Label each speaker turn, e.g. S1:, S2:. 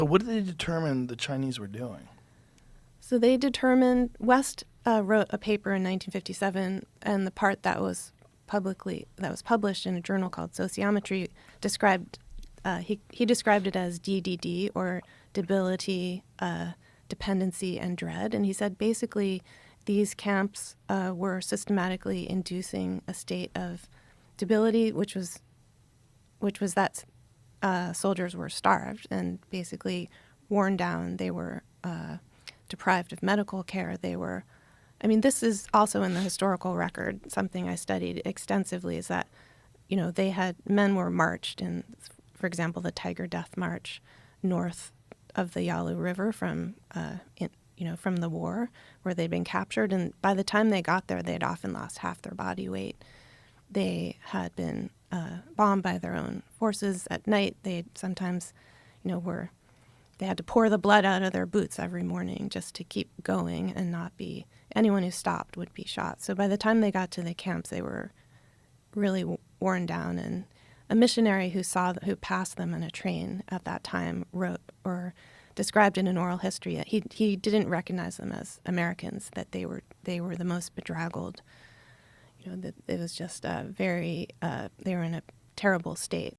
S1: But what did they determine the Chinese were doing?
S2: So they determined, West wrote a paper in 1957, and the part that was published in a journal called Sociometry described, he described it as DDD, or debility, dependency, and dread. And he said basically these camps were systematically inducing a state of debility, which was that soldiers were starved and basically worn down. They were deprived of medical care. This is also in the historical record. Something I studied extensively is that, men were marched in, for example, the Tiger Death March north of the Yalu River from the war where they'd been captured. And by the time they got there, they'd often lost half their body weight. They had been bombed by their own forces at night. They sometimes, they had to pour the blood out of their boots every morning just to keep going and not be, anyone who stopped would be shot. So by the time they got to the camps, they were really worn down. And a missionary who passed them in a train at that time wrote or described in an oral history that he didn't recognize them as Americans, that they were the most bedraggled. That it was just they were in a terrible state.